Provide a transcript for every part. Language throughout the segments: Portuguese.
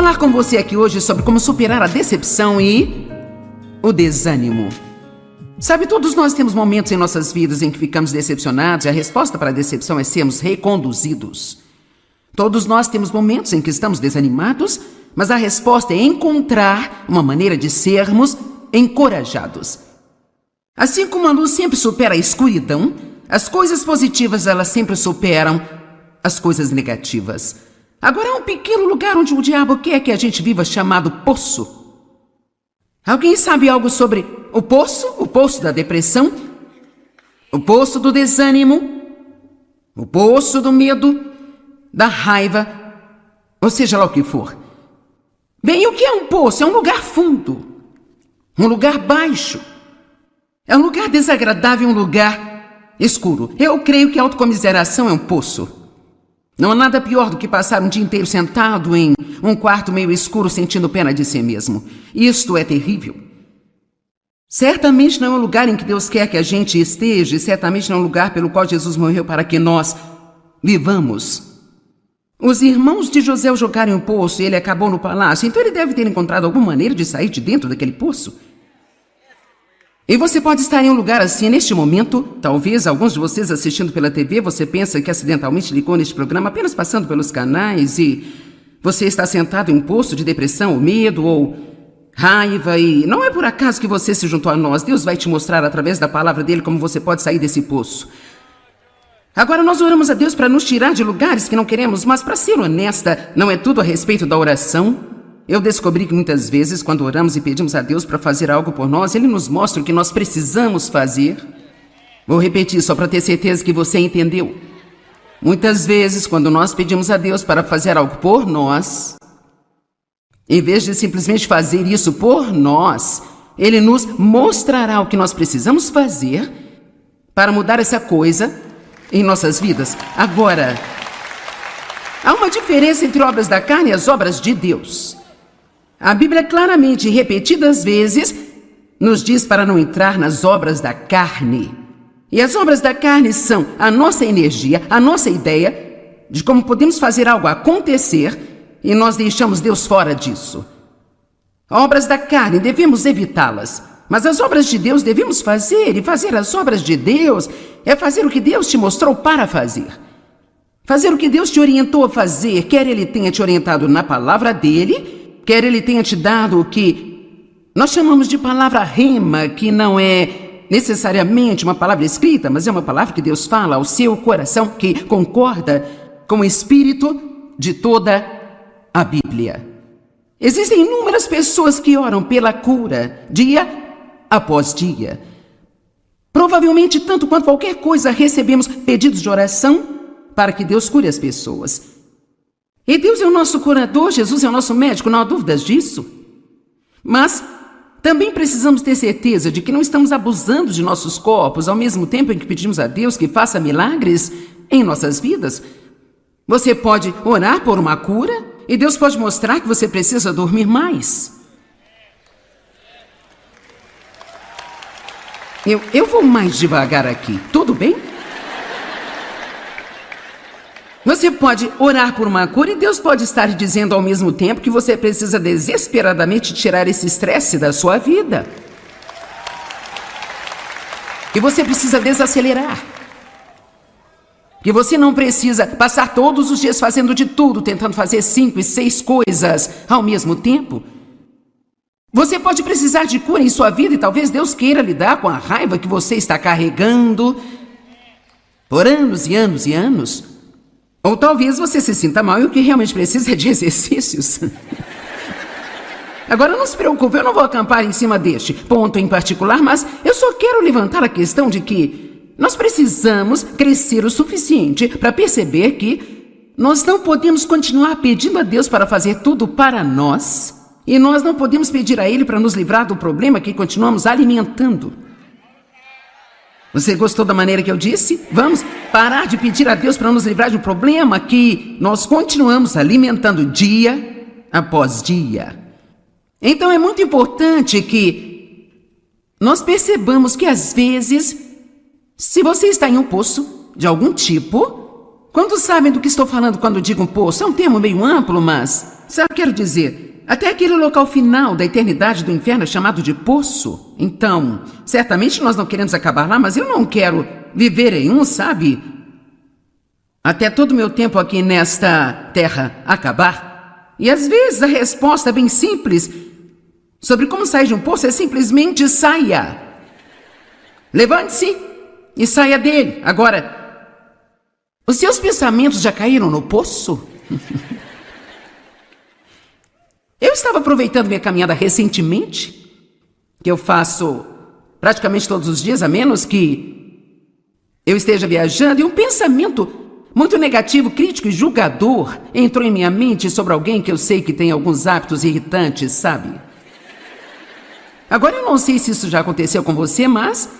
falar com você aqui hoje sobre como superar a decepção e o desânimo. Sabe, todos nós temos momentos em nossas vidas em que ficamos decepcionados e a resposta para a decepção é sermos reconduzidos. Todos nós temos momentos em que estamos desanimados, mas a resposta é encontrar uma maneira de sermos encorajados. Assim como a luz sempre supera a escuridão, as coisas positivas elas sempre superam as coisas negativas. Agora há um pequeno lugar onde o diabo quer que a gente viva chamado poço. Alguém sabe algo sobre o poço? O poço da depressão? O poço do desânimo? O poço do medo? Da raiva? Ou seja lá o que for. Bem, o que é um poço? É um lugar fundo. Um lugar baixo. É um lugar desagradável, um lugar escuro. Eu creio que a autocomiseração é um poço. Não há nada pior do que passar um dia inteiro sentado em um quarto meio escuro sentindo pena de si mesmo. Isto é terrível. Certamente não é um lugar em que Deus quer que a gente esteja, e certamente não é um lugar pelo qual Jesus morreu para que nós vivamos. Os irmãos de José o jogaram em um poço e ele acabou no palácio, então ele deve ter encontrado alguma maneira de sair de dentro daquele poço. E você pode estar em um lugar assim neste momento. Talvez alguns de vocês assistindo pela TV, você pensa que acidentalmente ligou neste programa apenas passando pelos canais e você está sentado em um poço de depressão ou medo ou raiva e não é por acaso que você se juntou a nós. Deus vai te mostrar através da palavra dele como você pode sair desse poço. Agora nós oramos a Deus para nos tirar de lugares que não queremos, mas para ser honesta, não é tudo a respeito da oração. Eu descobri que muitas vezes, quando oramos e pedimos a Deus para fazer algo por nós, Ele nos mostra o que nós precisamos fazer. Vou repetir só para ter certeza que você entendeu. Muitas vezes, quando nós pedimos a Deus para fazer algo por nós, em vez de simplesmente fazer isso por nós, Ele nos mostrará o que nós precisamos fazer para mudar essa coisa em nossas vidas. Agora, há uma diferença entre obras da carne e as obras de Deus. A Bíblia claramente e repetidas vezes nos diz para não entrar nas obras da carne. E as obras da carne são a nossa energia, a nossa ideia de como podemos fazer algo acontecer e nós deixamos Deus fora disso. Obras da carne, devemos evitá-las. Mas as obras de Deus devemos fazer, e fazer as obras de Deus é fazer o que Deus te mostrou para fazer. Fazer o que Deus te orientou a fazer, quer Ele tenha te orientado na palavra dEle, quer Ele tenha te dado o que nós chamamos de palavra rema, que não é necessariamente uma palavra escrita, mas é uma palavra que Deus fala ao seu coração, que concorda com o espírito de toda a Bíblia. Existem inúmeras pessoas que oram pela cura, dia após dia. Provavelmente, tanto quanto qualquer coisa, recebemos pedidos de oração para que Deus cure as pessoas. E Deus é o nosso curador, Jesus é o nosso médico, não há dúvidas disso. Mas também precisamos ter certeza de que não estamos abusando de nossos corpos ao mesmo tempo em que pedimos a Deus que faça milagres em nossas vidas. Você pode orar por uma cura e Deus pode mostrar que você precisa dormir mais. Eu vou mais devagar aqui, tudo bem? Você pode orar por uma cura e Deus pode estar dizendo ao mesmo tempo que você precisa desesperadamente tirar esse estresse da sua vida. Que você precisa desacelerar. Que você não precisa passar todos os dias fazendo de tudo, tentando fazer 5 e 6 coisas ao mesmo tempo. Você pode precisar de cura em sua vida e talvez Deus queira lidar com a raiva que você está carregando por anos e anos e anos. Ou talvez você se sinta mal e o que realmente precisa é de exercícios. Agora não se preocupe, eu não vou acampar em cima deste ponto em particular, mas eu só quero levantar a questão de que nós precisamos crescer o suficiente para perceber que nós não podemos continuar pedindo a Deus para fazer tudo para nós e nós não podemos pedir a Ele para nos livrar do problema que continuamos alimentando. Você gostou da maneira que eu disse? Vamos parar de pedir a Deus para nos livrar de um problema que nós continuamos alimentando dia após dia. Então é muito importante que nós percebamos que às vezes, se você está em um poço de algum tipo, Quantos sabem do que estou falando quando digo um poço? É um termo meio amplo, mas... Sabe o que quero dizer? Até aquele local final da eternidade do inferno é chamado de poço. Então, certamente nós não queremos acabar lá, mas eu não quero viver em um, sabe? Até todo o meu tempo aqui nesta terra acabar. E às vezes a resposta bem simples sobre como sair de um poço é simplesmente saia. Levante-se e saia dele. Agora, os seus pensamentos já caíram no poço? Eu estava aproveitando minha caminhada recentemente, que eu faço praticamente todos os dias, a menos que eu esteja viajando, e um pensamento muito negativo, crítico e julgador entrou em minha mente sobre alguém que eu sei que tem alguns hábitos irritantes, sabe? Agora eu não sei se isso já aconteceu com você, mas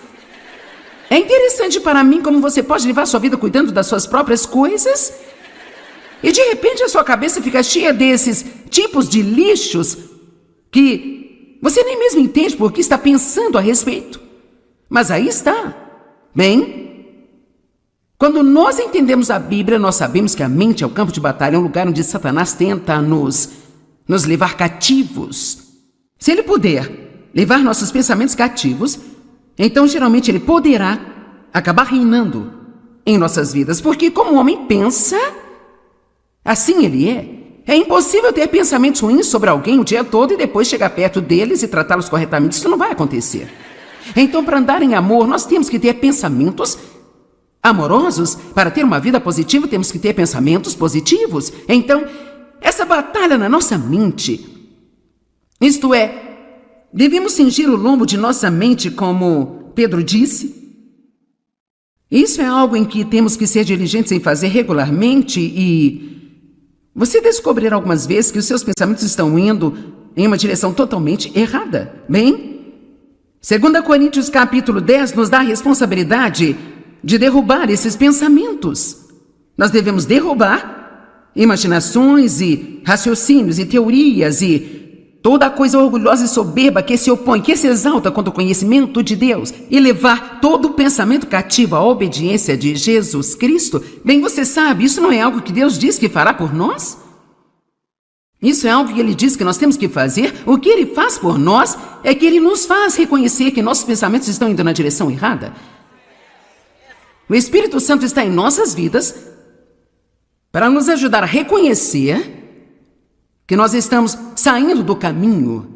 é interessante para mim como você pode levar sua vida cuidando das suas próprias coisas e de repente a sua cabeça fica cheia desses tipos de lixos que você nem mesmo entende por que está pensando a respeito. Mas aí está. Bem, quando nós entendemos a Bíblia, nós sabemos que a mente é o campo de batalha, é um lugar onde Satanás tenta nos levar cativos. Se ele puder levar nossos pensamentos cativos, então geralmente ele poderá acabar reinando em nossas vidas, porque como o homem pensa, assim ele é. É impossível ter pensamentos ruins sobre alguém o dia todo e depois chegar perto deles e tratá-los corretamente. Isso não vai acontecer. Então, para andar em amor, nós temos que ter pensamentos amorosos. Para ter uma vida positiva, temos que ter pensamentos positivos. Então, essa batalha na nossa mente, isto é, devemos cingir o lombo de nossa mente, como Pedro disse. Isso é algo em que temos que ser diligentes em fazer regularmente e você descobrirá algumas vezes que os seus pensamentos estão indo em uma direção totalmente errada. Bem, 2 Coríntios capítulo 10 nos dá a responsabilidade de derrubar esses pensamentos. Nós devemos derrubar imaginações e raciocínios e teorias e toda coisa orgulhosa e soberba que se opõe, que se exalta contra o conhecimento de Deus e levar todo o pensamento cativo à obediência de Jesus Cristo. Bem, você sabe, isso não é algo que Deus diz que fará por nós? Isso é algo que Ele diz que nós temos que fazer. O que Ele faz por nós é que Ele nos faz reconhecer que nossos pensamentos estão indo na direção errada. O Espírito Santo está em nossas vidas para nos ajudar a reconhecer que nós estamos saindo do caminho.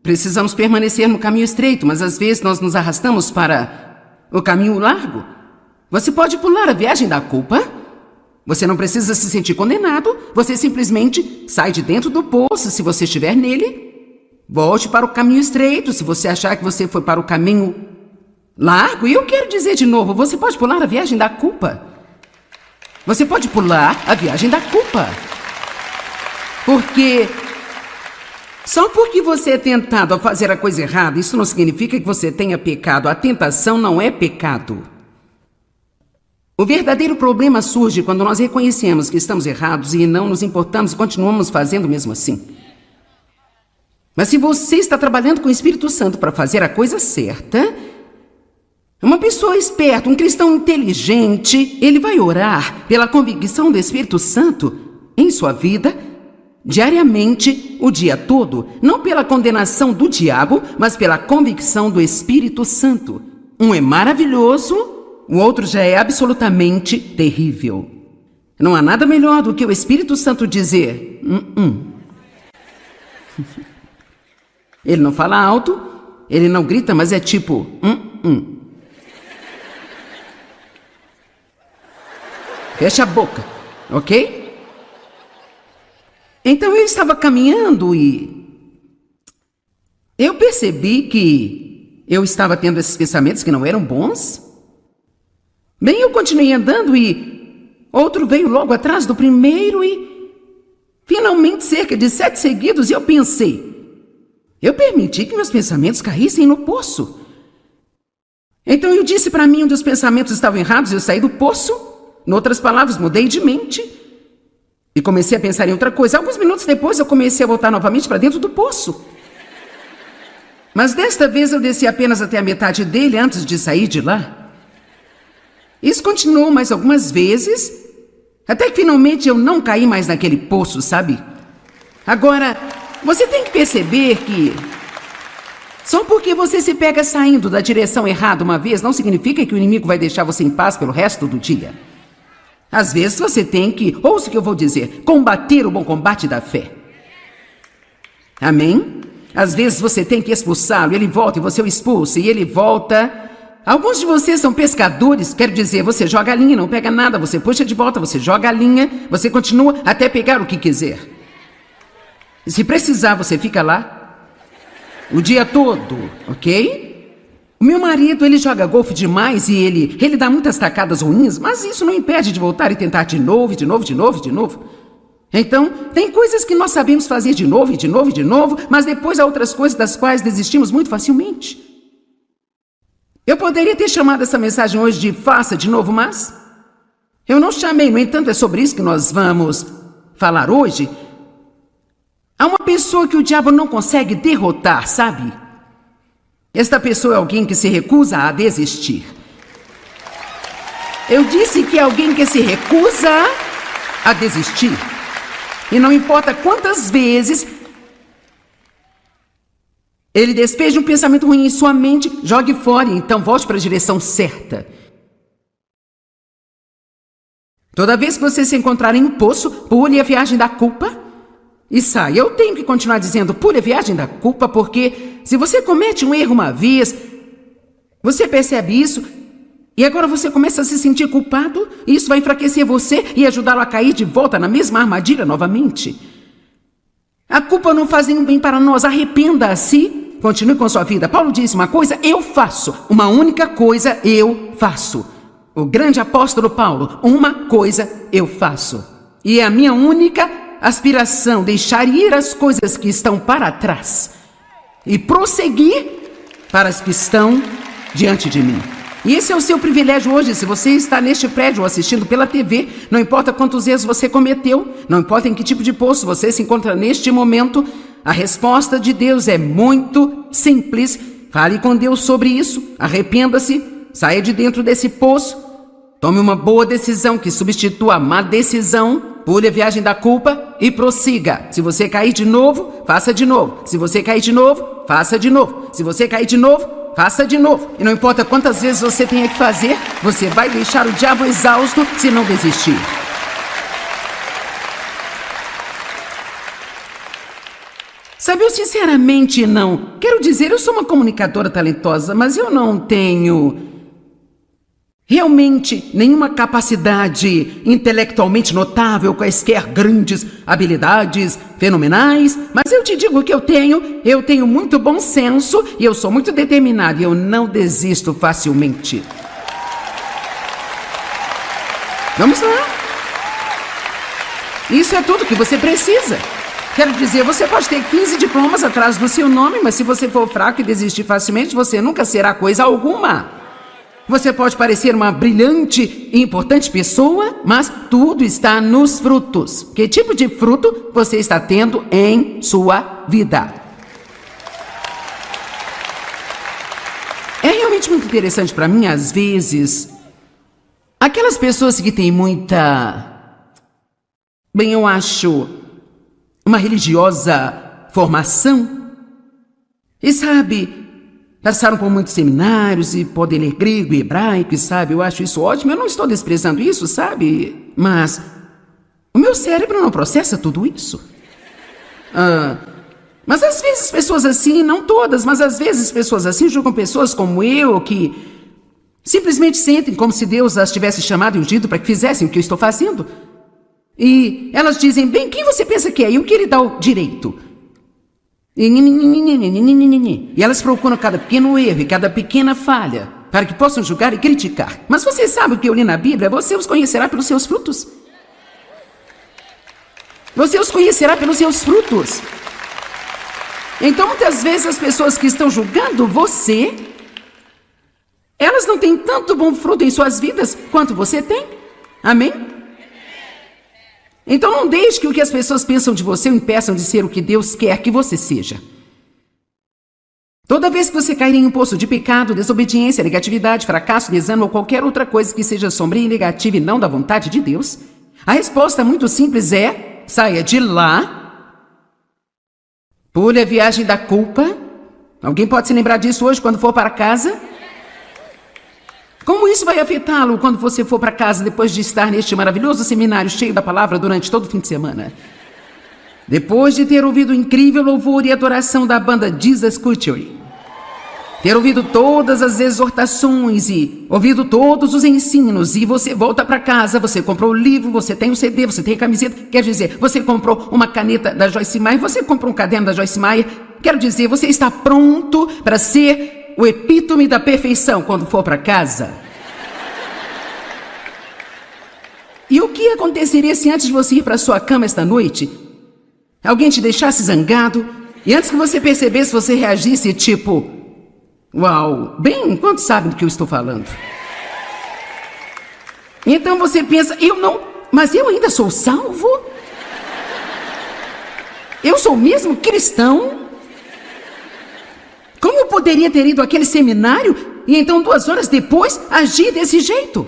Precisamos permanecer no caminho estreito, mas às vezes nós nos arrastamos para o caminho largo. Você pode pular a viagem da culpa. Você não precisa se sentir condenado. Você simplesmente sai de dentro do poço se você estiver nele. Volte para o caminho estreito se você achar que você foi para o caminho largo. E eu quero dizer de novo, você pode pular a viagem da culpa. Você pode pular a viagem da culpa. Porque só porque você é tentado a fazer a coisa errada, isso não significa que você tenha pecado. A tentação não é pecado. O verdadeiro problema surge quando nós reconhecemos que estamos errados e não nos importamos e continuamos fazendo mesmo assim. Mas se você está trabalhando com o Espírito Santo para fazer a coisa certa, uma pessoa esperta, um cristão inteligente, ele vai orar pela convicção do Espírito Santo em sua vida diariamente, o dia todo, não pela condenação do diabo, mas pela convicção do Espírito Santo. Um é maravilhoso, o outro já é absolutamente terrível. Não há nada melhor do que o Espírito Santo dizer Ele não fala alto, ele não grita, mas é tipo Fecha a boca, ok? Então eu estava caminhando e eu percebi que eu estava tendo esses pensamentos que não eram bons. Bem, eu continuei andando e outro veio logo atrás do primeiro e finalmente cerca de 7 seguidos e eu pensei, eu permiti que meus pensamentos caíssem no poço. Então eu disse para mim onde os pensamentos estavam errados e eu saí do poço. Em outras palavras, mudei de mente. E comecei a pensar em outra coisa. Alguns minutos depois eu comecei a voltar novamente para dentro do poço. Mas desta vez eu desci apenas até a metade dele antes de sair de lá. Isso continuou mais algumas vezes. Até que finalmente eu não caí mais naquele poço, sabe? Agora, você tem que perceber que só porque você se pega saindo da direção errada uma vez, não significa que o inimigo vai deixar você em paz pelo resto do dia. Às vezes você tem que, ouça o que eu vou dizer, combater o bom combate da fé. Amém? Às vezes você tem que expulsá-lo, ele volta e você o expulsa, e ele volta. Alguns de vocês são pescadores, quero dizer, você joga a linha, não pega nada, você puxa de volta, você joga a linha, você continua até pegar o que quiser. E se precisar, você fica lá o dia todo, ok? O meu marido, ele joga golfe demais e ele dá muitas tacadas ruins, mas isso não impede de voltar e tentar de novo, de novo, de novo, de novo. Então, tem coisas que nós sabemos fazer de novo, e de novo, e de novo, mas depois há outras coisas das quais desistimos muito facilmente. Eu poderia ter chamado essa mensagem hoje de faça de novo, mas eu não chamei, no entanto, é sobre isso que nós vamos falar hoje. Há uma pessoa que o diabo não consegue derrotar, sabe? Esta pessoa é alguém que se recusa a desistir. Eu disse que é alguém que se recusa a desistir. E não importa quantas vezes ele despeja um pensamento ruim em sua mente, jogue fora e então volte para a direção certa. Toda vez que você se encontrar em um poço, pule a viagem da culpa e saia. Eu tenho que continuar dizendo, pule a viagem da culpa, porque se você comete um erro uma vez, você percebe isso, e agora você começa a se sentir culpado, e isso vai enfraquecer você e ajudá-lo a cair de volta na mesma armadilha novamente. A culpa não faz nenhum bem para nós, arrependa-se, continue com sua vida. Paulo disse uma coisa, eu faço, uma única coisa eu faço. O grande apóstolo Paulo, uma coisa eu faço. E é a minha única aspiração, deixar ir as coisas que estão para trás e prosseguir para as que estão diante de mim. E esse é o seu privilégio hoje, se você está neste prédio ou assistindo pela TV, não importa quantos erros você cometeu, não importa em que tipo de poço você se encontra neste momento, a resposta de Deus é muito simples. Fale com Deus sobre isso, arrependa-se, saia de dentro desse poço, tome uma boa decisão que substitua a má decisão, pule a viagem da culpa e prossiga. Se você cair de novo, faça de novo. Se você cair de novo, faça de novo. Se você cair de novo, faça de novo. E não importa quantas vezes você tenha que fazer, você vai deixar o diabo exausto se não desistir. Sabe, eu sinceramente não... Quero dizer, eu sou uma comunicadora talentosa, mas eu não tenho realmente nenhuma capacidade intelectualmente notável, quaisquer grandes habilidades fenomenais, mas eu te digo que eu tenho muito bom senso e eu sou muito determinado e eu não desisto facilmente. Vamos lá. Isso é tudo que você precisa. Quero dizer, você pode ter 15 diplomas atrás do seu nome, mas se você for fraco e desistir facilmente, você nunca será coisa alguma. Você pode parecer uma brilhante e importante pessoa, mas tudo está nos frutos. Que tipo de fruto você está tendo em sua vida? É realmente muito interessante para mim, às vezes, aquelas pessoas que têm eu acho, uma religiosa formação, e sabe, passaram por muitos seminários e podem ler grego e hebraico, e sabe, eu acho isso ótimo, eu não estou desprezando isso, sabe, mas o meu cérebro não processa tudo isso. Mas às vezes pessoas assim, não todas, mas às vezes pessoas assim julgam pessoas como eu, que simplesmente sentem como se Deus as tivesse chamado e ungido para que fizessem o que eu estou fazendo. E elas dizem, bem, quem você pensa que é? E o que lhe dá o direito? E elas procuram cada pequeno erro e cada pequena falha para que possam julgar e criticar. Mas você sabe o que eu li na Bíblia? Você os conhecerá pelos seus frutos. Você os conhecerá pelos seus frutos. Então, muitas vezes, as pessoas que estão julgando você, elas não têm tanto bom fruto em suas vidas quanto você tem. Amém? Então não deixe que o que as pessoas pensam de você o impeçam de ser o que Deus quer que você seja. Toda vez que você cair em um poço de pecado, desobediência, negatividade, fracasso, desânimo ou qualquer outra coisa que seja sombria e negativa e não da vontade de Deus, A resposta muito simples é: saia de lá, pule a viagem da culpa. Alguém pode se lembrar disso hoje quando for para casa? Como isso vai afetá-lo quando você for para casa depois de estar neste maravilhoso seminário cheio da palavra durante todo o fim de semana? Depois de ter ouvido o incrível louvor e adoração da banda Jesus Culture, ter ouvido todas as exortações e ouvido todos os ensinos, e você volta para casa, você comprou o livro, você tem o CD, você tem a camiseta, quer dizer, você comprou uma caneta da Joyce Meyer, você comprou um caderno da Joyce Meyer, quero dizer, você está pronto para ser o epítome da perfeição quando for para casa. E o que aconteceria se antes de você ir para sua cama esta noite, alguém te deixasse zangado e antes que você percebesse, você reagisse tipo: uau, bem, quantos sabem do que eu estou falando? Então você pensa: mas eu ainda sou salvo? Eu sou mesmo cristão? Como eu poderia ter ido àquele seminário e então 2 horas depois agir desse jeito?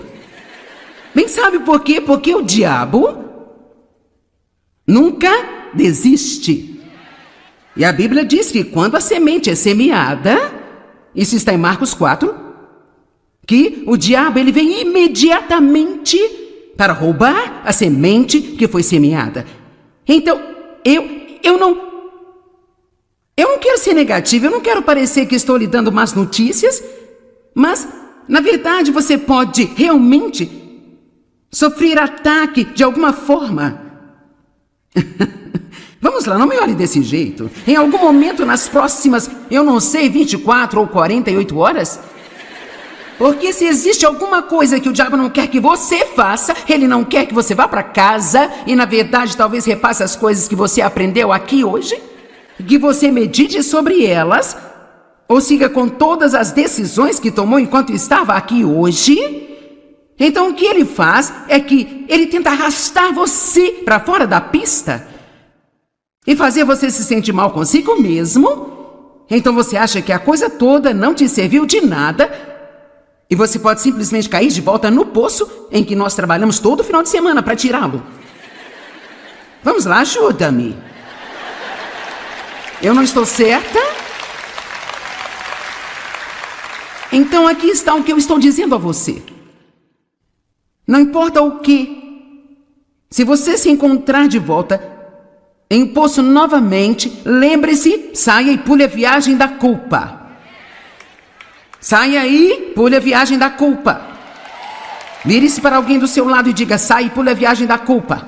Bem, sabe por quê? Porque o diabo nunca desiste. E a Bíblia diz que quando a semente é semeada, isso está em Marcos 4, que o diabo ele vem imediatamente para roubar a semente que foi semeada. Então, eu não quero ser negativo, eu não quero parecer que estou lhe dando más notícias, mas, na verdade, você pode realmente sofrer ataque de alguma forma. Vamos lá, não me olhe desse jeito. Em algum momento nas próximas, 24 ou 48 horas, porque se existe alguma coisa que o diabo não quer que você faça, ele não quer que você vá para casa e, na verdade, talvez repasse as coisas que você aprendeu aqui hoje, que você medite sobre elas, ou siga com todas as decisões que tomou enquanto estava aqui hoje. Então o que ele faz é que ele tenta arrastar você para fora da pista e fazer você se sentir mal consigo mesmo. Então você acha que a coisa toda não te serviu de nada e você pode simplesmente cair de volta no poço em que nós trabalhamos todo final de semana para tirá-lo. Vamos lá, ajuda-me. Eu não estou certa? Então aqui está o que eu estou dizendo a você. Não importa o que, se você se encontrar de volta em um poço novamente, lembre-se, saia e pule a viagem da culpa. Saia e pule a viagem da culpa. Vire-se para alguém do seu lado e diga: saia e pule a viagem da culpa.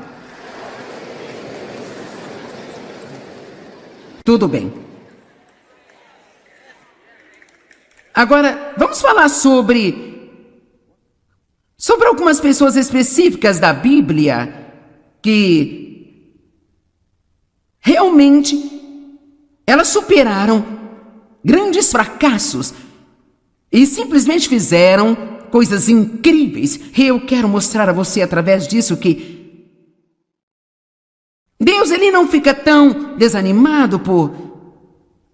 Tudo bem. Agora, vamos falar sobre algumas pessoas específicas da Bíblia que realmente elas superaram grandes fracassos e simplesmente fizeram coisas incríveis. E eu quero mostrar a você através disso que Deus ele não fica tão desanimado por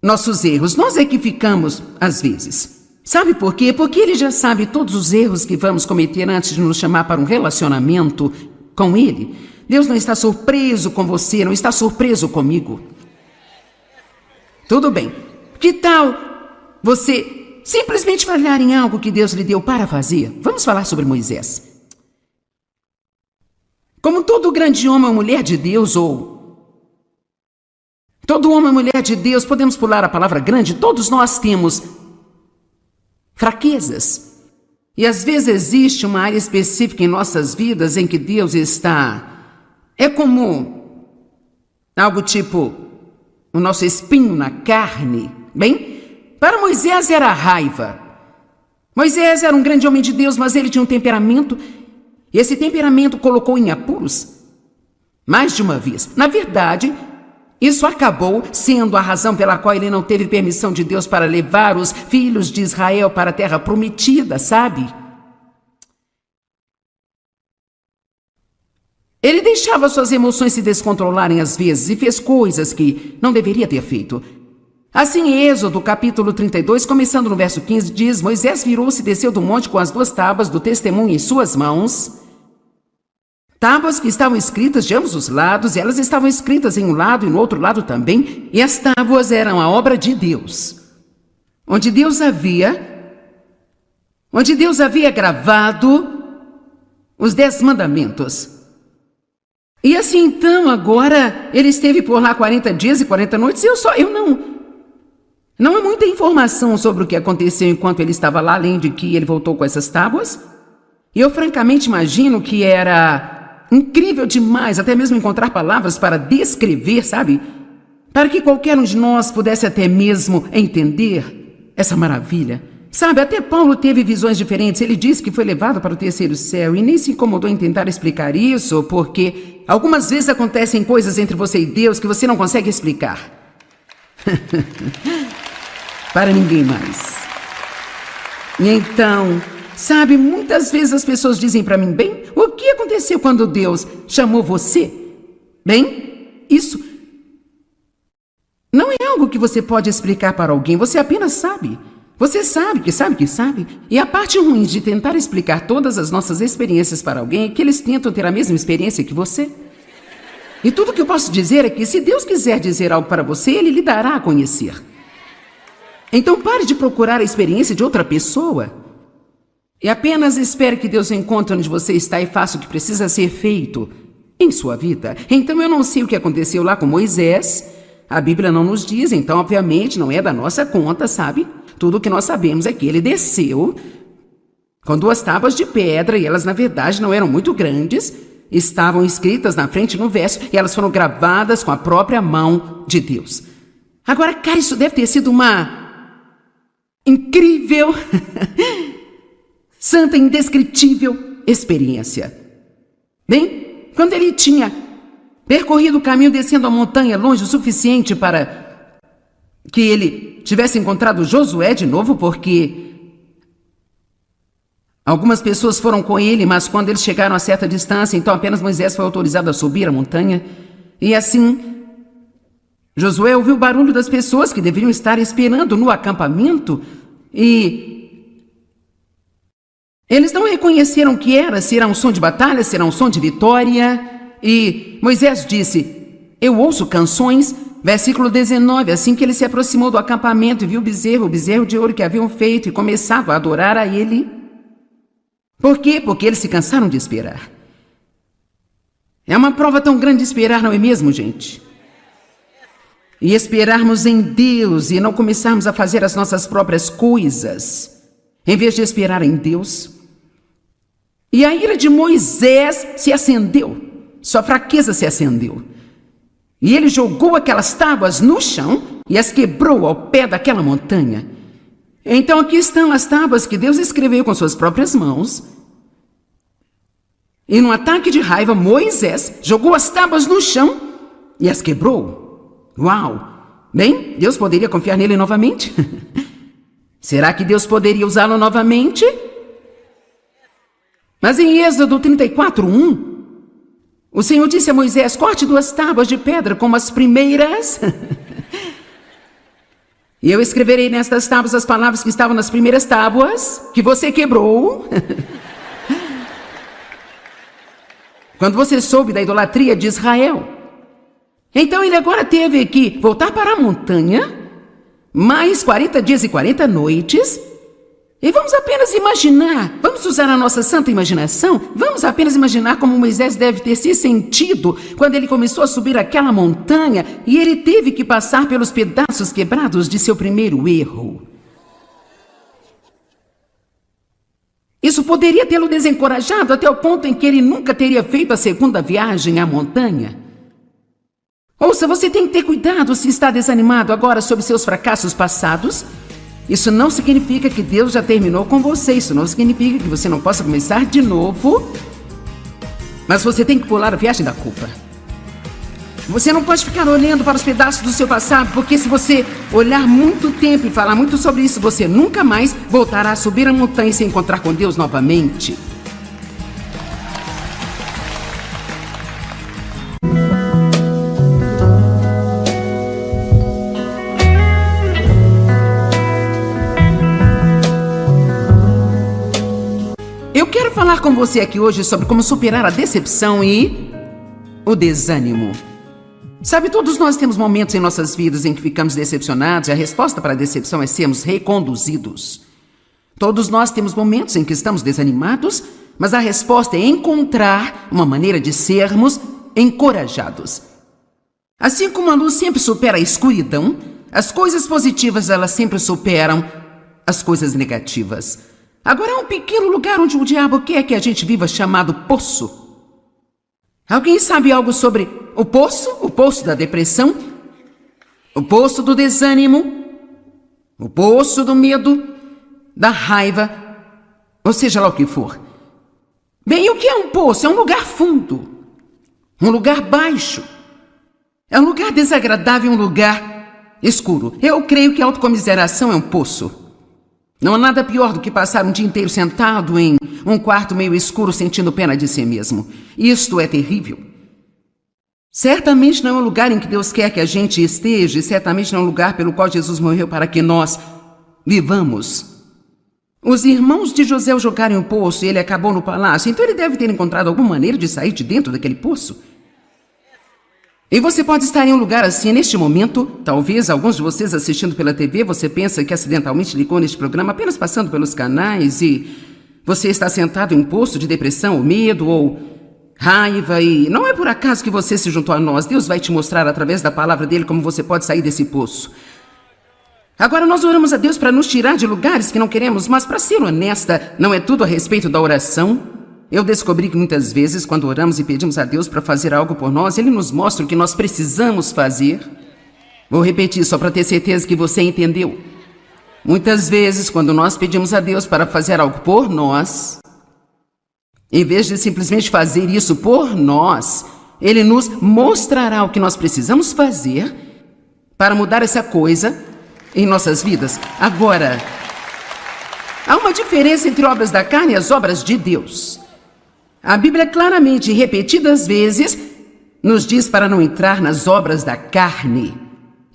nossos erros. Nós é que ficamos às vezes. Sabe por quê? Porque ele já sabe todos os erros que vamos cometer antes de nos chamar para um relacionamento com ele. Deus não está surpreso com você, não está surpreso comigo. Tudo bem. Que tal você simplesmente falhar em algo que Deus lhe deu para fazer? Vamos falar sobre Moisés. Como todo grande homem ou mulher de Deus, ou todo homem ou mulher de Deus, podemos pular a palavra grande, todos nós temos fraquezas. E às vezes existe uma área específica em nossas vidas em que Deus é como algo tipo o nosso espinho na carne. Bem, para Moisés era a raiva. Moisés era um grande homem de Deus, mas ele tinha um temperamento, e esse temperamento colocou em apuros mais de uma vez. Na verdade, isso acabou sendo a razão pela qual ele não teve permissão de Deus para levar os filhos de Israel para a terra prometida, sabe? Ele deixava suas emoções se descontrolarem às vezes e fez coisas que não deveria ter feito. Assim, em Êxodo, capítulo 32, começando no verso 15, diz: Moisés virou-se e desceu do monte com as 2 tábuas do testemunho em suas mãos. tábuas que estavam escritas de ambos os lados, e elas estavam escritas em um lado e no outro lado também, e as tábuas eram a obra de Deus, onde Deus havia gravado os 10 mandamentos. E assim, então, agora, ele esteve por lá 40 dias e 40 noites, e não há muita informação sobre o que aconteceu enquanto ele estava lá, além de que ele voltou com essas tábuas. E eu francamente imagino que era incrível demais, até mesmo encontrar palavras para descrever, sabe? Para que qualquer um de nós pudesse até mesmo entender essa maravilha. Sabe, até Paulo teve visões diferentes. Ele disse que foi levado para o terceiro céu e nem se incomodou em tentar explicar isso, porque algumas vezes acontecem coisas entre você e Deus que você não consegue explicar. Para ninguém mais. E então, sabe, muitas vezes as pessoas dizem para mim, bem, o que aconteceu quando Deus chamou você? Bem, isso não é algo que você pode explicar para alguém, você apenas sabe. Você sabe que sabe que sabe. E a parte ruim de tentar explicar todas as nossas experiências para alguém é que eles tentam ter a mesma experiência que você. E tudo que eu posso dizer é que se Deus quiser dizer algo para você, Ele lhe dará a conhecer. Então pare de procurar a experiência de outra pessoa e apenas espere que Deus encontre onde você está e faça o que precisa ser feito em sua vida. Então eu não sei o que aconteceu lá com Moisés. A Bíblia não nos diz, então obviamente não é da nossa conta, sabe? Tudo o que nós sabemos é que ele desceu com 2 tábuas de pedra e elas na verdade não eram muito grandes. Estavam escritas na frente no verso e elas foram gravadas com a própria mão de Deus. Agora, cara, isso deve ter sido uma incrível, santa, indescritível experiência. Bem, quando ele tinha percorrido o caminho descendo a montanha longe o suficiente para que ele tivesse encontrado Josué de novo, porque algumas pessoas foram com ele, mas quando eles chegaram a certa distância, então apenas Moisés foi autorizado a subir a montanha. E assim, Josué ouviu o barulho das pessoas que deveriam estar esperando no acampamento e eles não reconheceram o que era, se era um som de batalha, se era um som de vitória. E Moisés disse, eu ouço canções. Versículo 19, assim que ele se aproximou do acampamento e viu o bezerro de ouro que haviam feito e começado a adorar a ele. Por quê? Porque eles se cansaram de esperar. É uma prova tão grande de esperar, não é mesmo, gente? E esperarmos em Deus e não começarmos a fazer as nossas próprias coisas, em vez de esperar em Deus. E a ira de Moisés se acendeu, sua fraqueza se acendeu. E ele jogou aquelas tábuas no chão e as quebrou ao pé daquela montanha. Então aqui estão as tábuas que Deus escreveu com suas próprias mãos. E num ataque de raiva, Moisés jogou as tábuas no chão e as quebrou. Uau! Bem, Deus poderia confiar nele novamente? Será que Deus poderia usá-lo novamente? Mas em Êxodo 34:1, o Senhor disse a Moisés, corte 2 tábuas de pedra como as primeiras. E eu escreverei nestas tábuas as palavras que estavam nas primeiras tábuas, que você quebrou. Quando você soube da idolatria de Israel. Então ele agora teve que voltar para a montanha, mais 40 dias e 40 noites. E vamos apenas imaginar, vamos usar a nossa santa imaginação, vamos apenas imaginar como Moisés deve ter se sentido quando ele começou a subir aquela montanha e ele teve que passar pelos pedaços quebrados de seu primeiro erro. Isso poderia tê-lo desencorajado até o ponto em que ele nunca teria feito a segunda viagem à montanha. Ouça, você tem que ter cuidado se está desanimado agora sobre seus fracassos passados. Isso não significa que Deus já terminou com você. Isso não significa que você não possa começar de novo. Mas você tem que pular a viagem da culpa. Você não pode ficar olhando para os pedaços do seu passado, porque se você olhar muito tempo e falar muito sobre isso, você nunca mais voltará a subir a montanha e se encontrar com Deus novamente. Eu quero falar com você aqui hoje sobre como superar a decepção e o desânimo. Sabe, todos nós temos momentos em nossas vidas em que ficamos decepcionados e a resposta para a decepção é sermos reconduzidos. Todos nós temos momentos em que estamos desanimados, mas a resposta é encontrar uma maneira de sermos encorajados. Assim como a luz sempre supera a escuridão, as coisas positivas elas sempre superam as coisas negativas. Agora há um pequeno lugar onde o diabo quer que a gente viva chamado poço. Alguém sabe algo sobre o poço? O poço da depressão? O poço do desânimo? O poço do medo? Da raiva? Ou seja lá o que for. Bem, o que é um poço? É um lugar fundo. Um lugar baixo. É um lugar desagradável, um lugar escuro. Eu creio que a autocomiseração é um poço. Não há nada pior do que passar um dia inteiro sentado em um quarto meio escuro sentindo pena de si mesmo. Isto é terrível. Certamente não é um lugar em que Deus quer que a gente esteja, e certamente não é um lugar pelo qual Jesus morreu para que nós vivamos. Os irmãos de José o jogaram em um poço e ele acabou no palácio, então ele deve ter encontrado alguma maneira de sair de dentro daquele poço. E você pode estar em um lugar assim neste momento. Talvez alguns de vocês assistindo pela TV, você pensa que acidentalmente ligou neste programa apenas passando pelos canais e você está sentado em um poço de depressão ou medo ou raiva e não é por acaso que você se juntou a nós. Deus vai te mostrar através da palavra dele como você pode sair desse poço. Agora nós oramos a Deus para nos tirar de lugares que não queremos, mas para ser honesta, não é tudo a respeito da oração. Eu descobri que muitas vezes, quando oramos e pedimos a Deus para fazer algo por nós, Ele nos mostra o que nós precisamos fazer. Vou repetir só para ter certeza que você entendeu. Muitas vezes, quando nós pedimos a Deus para fazer algo por nós, em vez de simplesmente fazer isso por nós, Ele nos mostrará o que nós precisamos fazer para mudar essa coisa em nossas vidas. Agora, há uma diferença entre obras da carne e as obras de Deus. A Bíblia claramente e repetidas vezes nos diz para não entrar nas obras da carne.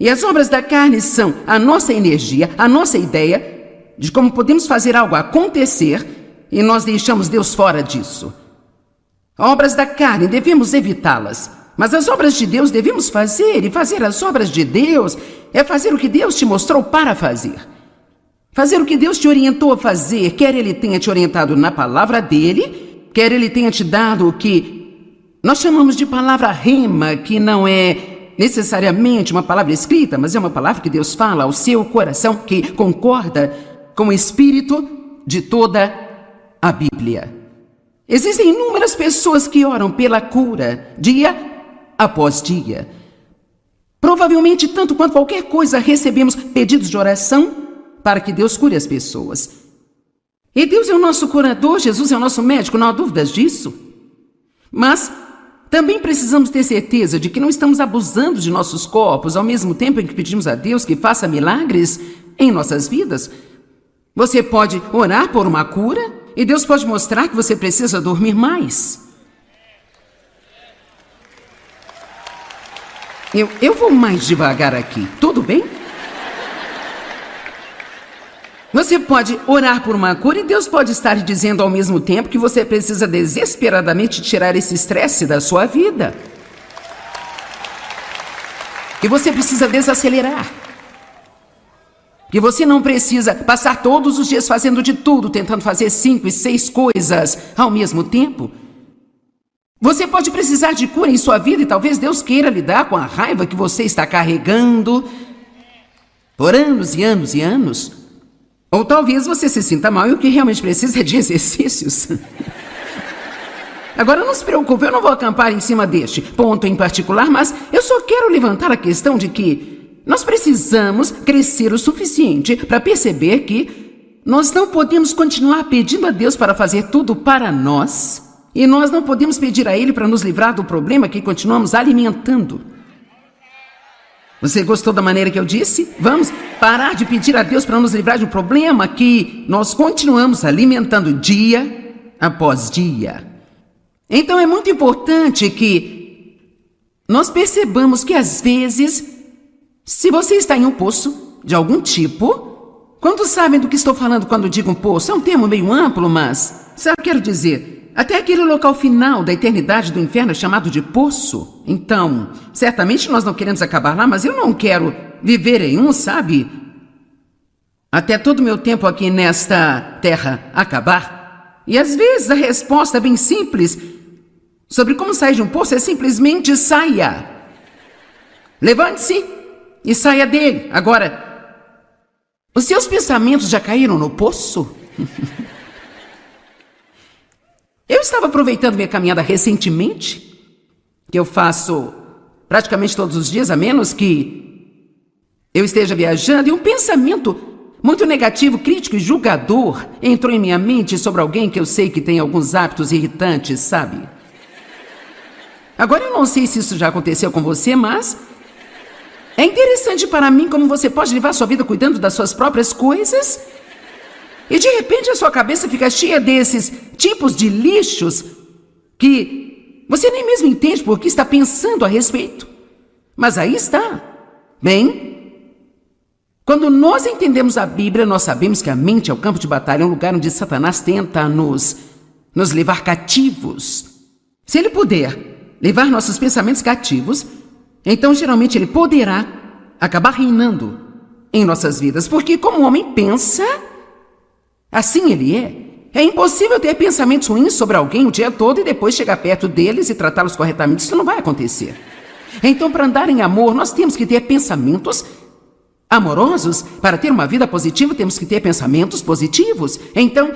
E as obras da carne são a nossa energia, a nossa ideia de como podemos fazer algo acontecer e nós deixamos Deus fora disso. Obras da carne, devemos evitá-las. Mas as obras de Deus devemos fazer, e fazer as obras de Deus é fazer o que Deus te mostrou para fazer. Fazer o que Deus te orientou a fazer, quer Ele tenha te orientado na palavra dEle, quer Ele tenha te dado o que nós chamamos de palavra rema, que não é necessariamente uma palavra escrita, mas é uma palavra que Deus fala ao seu coração, que concorda com o espírito de toda a Bíblia. Existem inúmeras pessoas que oram pela cura, dia após dia. Provavelmente, tanto quanto qualquer coisa, recebemos pedidos de oração para que Deus cure as pessoas. E Deus é o nosso curador, Jesus é o nosso médico, não há dúvidas disso. Mas também precisamos ter certeza de que não estamos abusando de nossos corpos ao mesmo tempo em que pedimos a Deus que faça milagres em nossas vidas. Você pode orar por uma cura e Deus pode mostrar que você precisa dormir mais. Eu vou mais devagar aqui, tudo bem? Você pode orar por uma cura e Deus pode estar dizendo ao mesmo tempo que você precisa desesperadamente tirar esse estresse da sua vida. Que você precisa desacelerar. Que você não precisa passar todos os dias fazendo de tudo, tentando fazer 5 e 6 coisas ao mesmo tempo. Você pode precisar de cura em sua vida e talvez Deus queira lidar com a raiva que você está carregando por anos e anos e anos. Ou talvez você se sinta mal e o que realmente precisa é de exercícios. Agora não se preocupe, eu não vou acampar em cima deste ponto em particular, mas eu só quero levantar a questão de que nós precisamos crescer o suficiente para perceber que nós não podemos continuar pedindo a Deus para fazer tudo para nós e nós não podemos pedir a Ele para nos livrar do problema que continuamos alimentando. Você gostou da maneira que eu disse? Vamos parar de pedir a Deus para nos livrar de um problema que nós continuamos alimentando dia após dia. Então é muito importante que nós percebamos que às vezes, se você está em um poço de algum tipo, quantos sabem do que estou falando quando digo um poço? É um termo meio amplo, mas Sabe, quero dizer, até aquele local final da eternidade do inferno é chamado de poço. Então, certamente nós não queremos acabar lá, mas eu não quero viver em um, sabe? Até todo o meu tempo aqui nesta terra acabar. E às vezes a resposta bem simples sobre como sair de um poço é simplesmente saia. Levante-se e saia dele. Agora, os seus pensamentos já caíram no poço? Eu estava aproveitando minha caminhada recentemente, que eu faço praticamente todos os dias, a menos que eu esteja viajando, e um pensamento muito negativo, crítico e julgador entrou em minha mente sobre alguém que eu sei que tem alguns hábitos irritantes, sabe? Agora eu não sei se isso já aconteceu com você, mas é interessante para mim como você pode levar sua vida cuidando das suas próprias coisas e de repente a sua cabeça fica cheia desses tipos de lixos que você nem mesmo entende por que está pensando a respeito. Mas aí está. Bem, quando nós entendemos a Bíblia, nós sabemos que a mente é o campo de batalha, é um lugar onde Satanás tenta nos levar cativos. Se ele puder levar nossos pensamentos cativos, então geralmente ele poderá acabar reinando em nossas vidas, porque como o homem pensa, assim ele é. É impossível ter pensamentos ruins sobre alguém o dia todo e depois chegar perto deles e tratá-los corretamente. Isso não vai acontecer. Então, para andar em amor, nós temos que ter pensamentos amorosos. Para ter uma vida positiva, temos que ter pensamentos positivos. Então,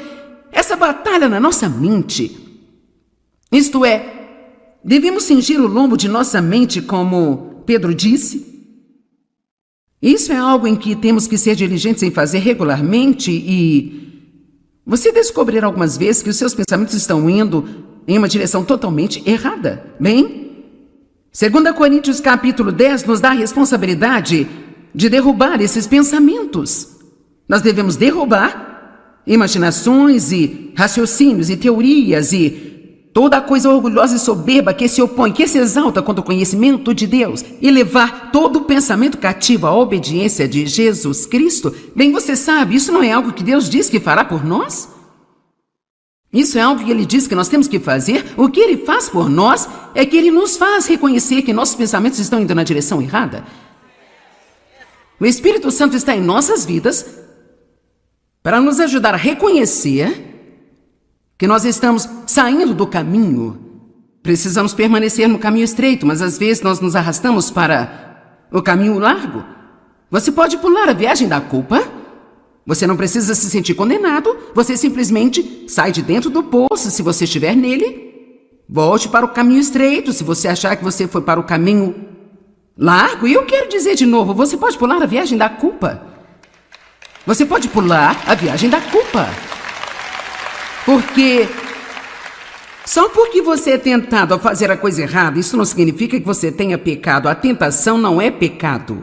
essa batalha na nossa mente, isto é, devemos cingir o lombo de nossa mente, como Pedro disse. Isso é algo em que temos que ser diligentes em fazer regularmente e você descobrirá algumas vezes que os seus pensamentos estão indo em uma direção totalmente errada. Bem, 2 Coríntios capítulo 10 nos dá a responsabilidade de derrubar esses pensamentos. Nós devemos derrubar imaginações e raciocínios e teorias e toda a coisa orgulhosa e soberba que se opõe, que se exalta contra o conhecimento de Deus e levar todo o pensamento cativo à obediência de Jesus Cristo. Bem, você sabe, isso não é algo que Deus diz que fará por nós? Isso é algo que Ele diz que nós temos que fazer. O que Ele faz por nós é que Ele nos faz reconhecer que nossos pensamentos estão indo na direção errada. O Espírito Santo está em nossas vidas para nos ajudar a reconhecer que nós estamos saindo do caminho. Precisamos permanecer no caminho estreito, mas às vezes nós nos arrastamos para o caminho largo. Você pode pular a viagem da culpa. Você não precisa se sentir condenado. Você simplesmente sai de dentro do poço se você estiver nele. Volte para o caminho estreito se você achar que você foi para o caminho largo. E eu quero dizer de novo, você pode pular a viagem da culpa. Você pode pular a viagem da culpa. Porque só porque você é tentado a fazer a coisa errada, isso não significa que você tenha pecado. A tentação não é pecado.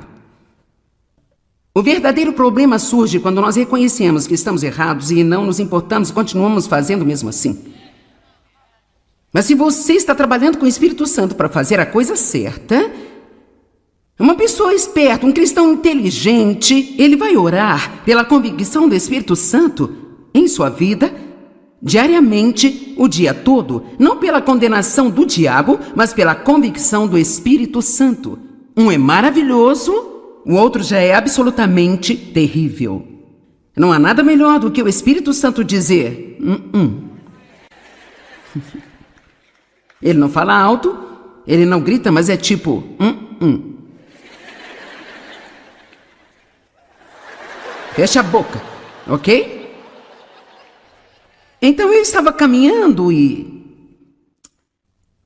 O verdadeiro problema surge quando nós reconhecemos que estamos errados e não nos importamos e continuamos fazendo mesmo assim. Mas se você está trabalhando com o Espírito Santo para fazer a coisa certa, uma pessoa esperta, um cristão inteligente, ele vai orar pela convicção do Espírito Santo em sua vida diariamente, o dia todo, não pela condenação do diabo, mas pela convicção do Espírito Santo. Um é maravilhoso, o outro já é absolutamente terrível. Não há nada melhor do que o Espírito Santo dizer Ele não fala alto, ele não grita, mas é tipo Fecha a boca, ok? Então eu estava caminhando e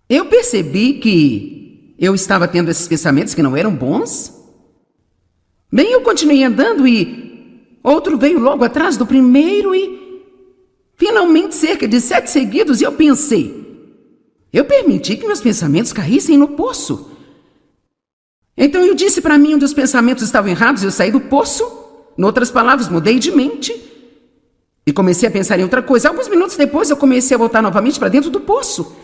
eu percebi que eu estava tendo esses pensamentos que não eram bons. Bem, eu continuei andando e outro veio logo atrás do primeiro e finalmente cerca de 7 seguidos e eu pensei, eu permiti que meus pensamentos caíssem no poço. Então eu disse para mim onde os pensamentos estavam errados e eu saí do poço. Em outras palavras, mudei de mente. E comecei a pensar em outra coisa. Alguns minutos depois eu comecei a voltar novamente para dentro do poço.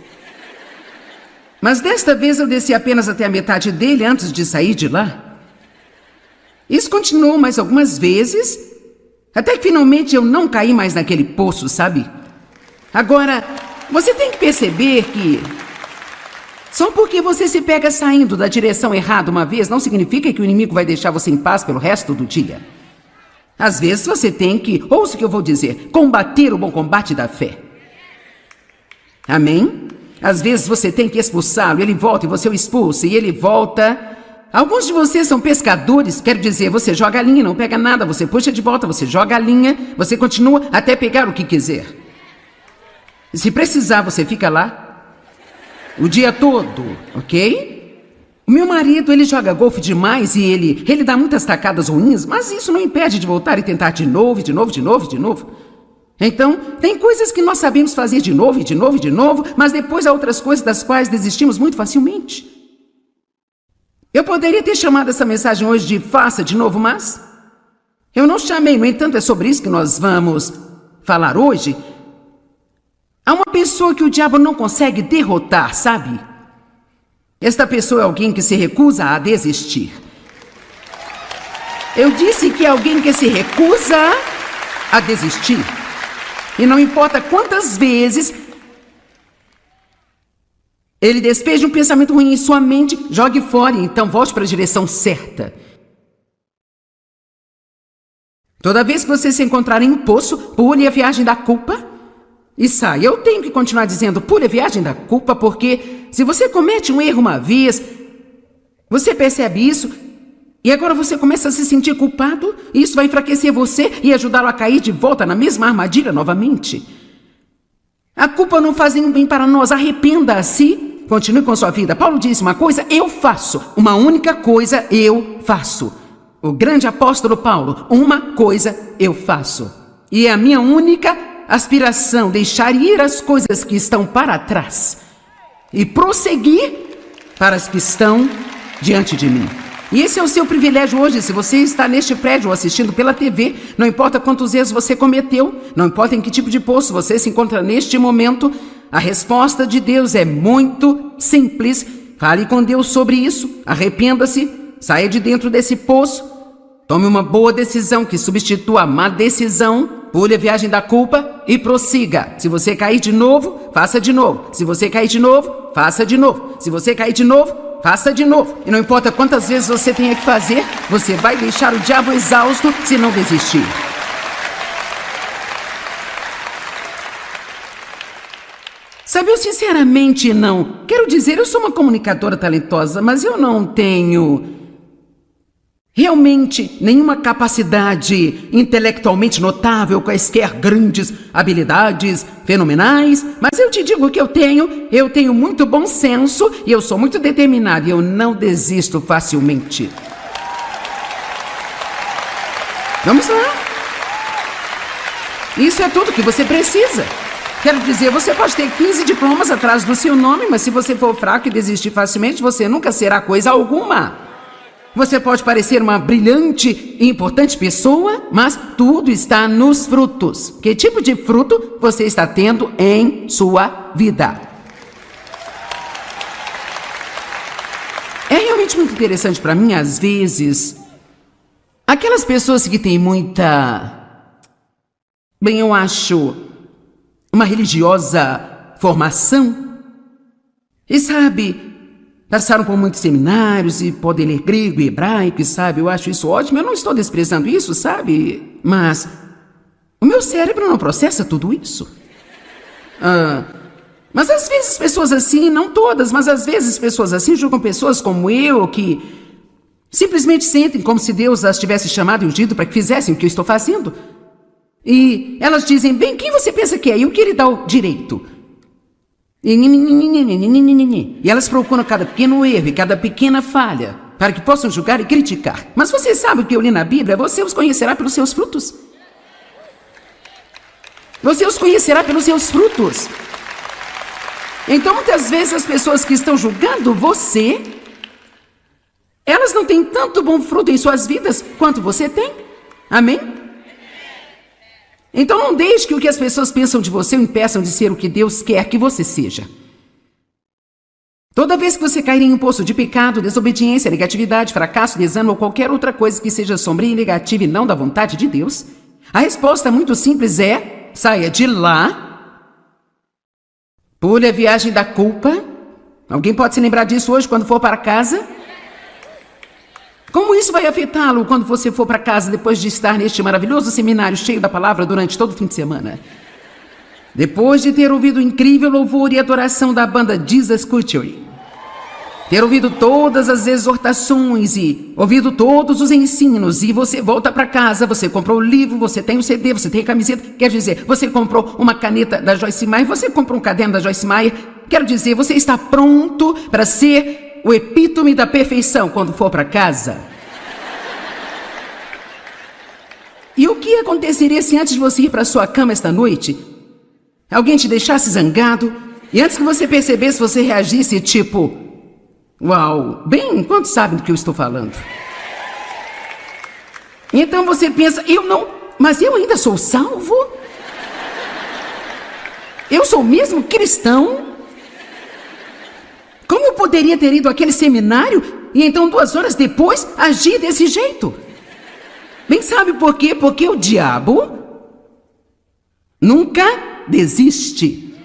Mas desta vez eu desci apenas até a metade dele antes de sair de lá. Isso continuou mais algumas vezes, até que finalmente eu não caí mais naquele poço, sabe? Agora, você tem que perceber que só porque você se pega saindo da direção errada uma vez, não significa que o inimigo vai deixar você em paz pelo resto do dia. Às vezes você tem que, ouça o que eu vou dizer, combater o bom combate da fé. Amém? Às vezes você tem que expulsá-lo, ele volta e você o expulsa, e ele volta. Alguns de vocês são pescadores, quero dizer, você joga a linha, não pega nada, você puxa de volta, você joga a linha, você continua até pegar o que quiser. Se precisar, você fica lá o dia todo, ok? O meu marido, ele joga golfe demais e ele dá muitas tacadas ruins, mas isso não impede de voltar e tentar de novo, de novo, de novo, de novo. Então, tem coisas que nós sabemos fazer de novo, e de novo, e de novo, mas depois há outras coisas das quais desistimos muito facilmente. Eu poderia ter chamado essa mensagem hoje de faça de novo, mas eu não chamei, no entanto, é sobre isso que nós vamos falar hoje. Há uma pessoa que o diabo não consegue derrotar, sabe? Esta pessoa é alguém que se recusa a desistir. Eu disse que é alguém que se recusa a desistir. E não importa quantas vezes ele despeja um pensamento ruim em sua mente, jogue fora e então volte para a direção certa. Toda vez que você se encontrar em um poço, pule a viagem da culpa e saia. Eu tenho que continuar dizendo, pule a viagem da culpa, porque se você comete um erro uma vez, você percebe isso, e agora você começa a se sentir culpado, e isso vai enfraquecer você e ajudá-lo a cair de volta na mesma armadilha novamente. A culpa não faz nenhum bem para nós, arrependa-se, continue com sua vida. Paulo disse uma coisa, eu faço, uma única coisa eu faço. O grande apóstolo Paulo, uma coisa eu faço. E é a minha única aspiração, deixar ir as coisas que estão para trás e prosseguir para as que estão diante de mim. E esse é o seu privilégio hoje, se você está neste prédio ou assistindo pela TV, não importa quantos erros você cometeu, não importa em que tipo de poço você se encontra neste momento, a resposta de Deus é muito simples. Fale com Deus sobre isso, arrependa-se, saia de dentro desse poço, tome uma boa decisão que substitua a má decisão, pule a viagem da culpa e prossiga. Se você cair de novo, faça de novo. Se você cair de novo, faça de novo. Se você cair de novo, faça de novo. E não importa quantas vezes você tenha que fazer, você vai deixar o diabo exausto se não desistir. Sabe, eu sinceramente não... Quero dizer, eu sou uma comunicadora talentosa, mas eu não tenho realmente nenhuma capacidade intelectualmente notável, quaisquer grandes habilidades fenomenais, mas eu te digo que eu tenho muito bom senso e eu sou muito determinado e eu não desisto facilmente. Vamos lá. Isso é tudo que você precisa. Quero dizer, você pode ter 15 diplomas atrás do seu nome, mas se você for fraco e desistir facilmente, você nunca será coisa alguma. Você pode parecer uma brilhante e importante pessoa, mas tudo está nos frutos. Que tipo de fruto você está tendo em sua vida? É realmente muito interessante para mim, às vezes, aquelas pessoas que têm eu acho, uma religiosa formação, e sabe, passaram por muitos seminários e podem ler grego e hebraico, sabe? Eu acho isso ótimo, eu não estou desprezando isso, sabe? Mas o meu cérebro não processa tudo isso. Mas às vezes pessoas assim, não todas, mas às vezes pessoas assim julgam pessoas como eu, que simplesmente sentem como se Deus as tivesse chamado e ungido para que fizessem o que eu estou fazendo. E elas dizem, bem, quem você pensa que é? E o que lhe dá o direito? E elas procuram cada pequeno erro e cada pequena falha para que possam julgar e criticar. Mas você sabe o que eu li na Bíblia? Você os conhecerá pelos seus frutos. Você os conhecerá pelos seus frutos. Então, muitas vezes, as pessoas que estão julgando você, elas não têm tanto bom fruto em suas vidas quanto você tem. Amém? Então não deixe que o que as pessoas pensam de você o impeçam de ser o que Deus quer que você seja. Toda vez que você cair em um poço de pecado, desobediência, negatividade, fracasso, desânimo ou qualquer outra coisa que seja sombria e negativa e não da vontade de Deus, a resposta muito simples é: saia de lá Pule a viagem da culpa. Alguém pode se lembrar disso hoje quando for para casa? Como isso vai afetá-lo quando você for para casa depois de estar neste maravilhoso seminário cheio da palavra durante todo o fim de semana? Depois de ter ouvido o incrível louvor e adoração da banda Jesus Culture, ter ouvido todas as exortações e ouvido todos os ensinos, e você volta para casa, você comprou o livro, você tem o CD, você tem a camiseta, quer dizer, você comprou uma caneta da Joyce Meyer, você comprou um caderno da Joyce Meyer, quero dizer, você está pronto para ser o epítome da perfeição quando for para casa. E o que aconteceria se antes de você ir para sua cama esta noite, alguém te deixasse zangado e antes que você percebesse, você reagisse tipo: uau, bem, quantos sabem do que eu estou falando? Então você pensa: eu não, mas eu ainda sou salvo? Eu sou mesmo cristão? Como eu poderia ter ido àquele seminário e então 2 horas depois agir desse jeito? Bem, sabe por quê? Porque o diabo nunca desiste.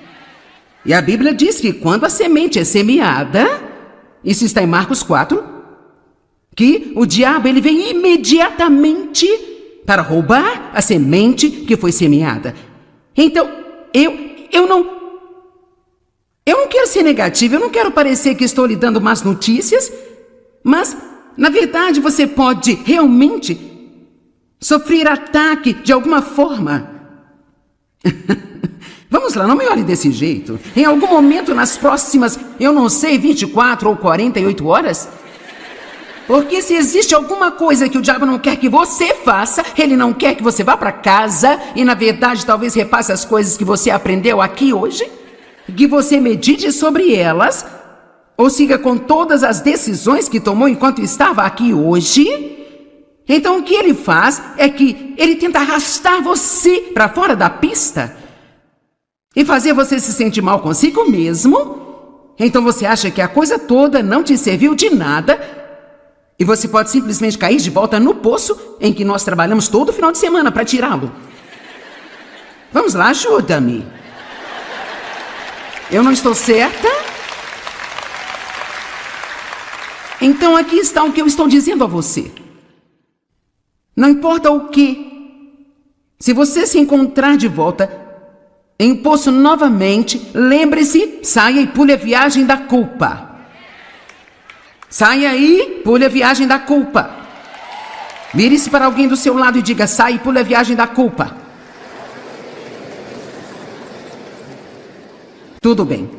E a Bíblia diz que quando a semente é semeada, isso está em Marcos 4, que o diabo ele vem imediatamente para roubar a semente que foi semeada. Então, eu não quero ser negativo, eu não quero parecer que estou lhe dando más notícias, mas, na verdade, você pode realmente sofrer ataque de alguma forma. Vamos lá, não me olhe desse jeito. Em algum momento nas próximas, eu não sei, 24 ou 48 horas. Porque se existe alguma coisa que o diabo não quer que você faça, ele não quer que você vá para casa e, na verdade, talvez repasse as coisas que você aprendeu aqui hoje, que você medite sobre elas, ou siga com todas as decisões que tomou enquanto estava aqui hoje. Então o que ele faz é que ele tenta arrastar você para fora da pista e fazer você se sentir mal consigo mesmo. Então você acha que a coisa toda não te serviu de nada e você pode simplesmente cair de volta no poço em que nós trabalhamos todo final de semana para tirá-lo. Vamos lá, ajuda-me. Eu não estou certa? Então aqui está o que eu estou dizendo a você. Não importa o que, se você se encontrar de volta em um poço novamente, lembre-se, saia e pule a viagem da culpa. Saia e pule a viagem da culpa. Vire-se para alguém do seu lado e diga: saia e pule a viagem da culpa. Tudo bem.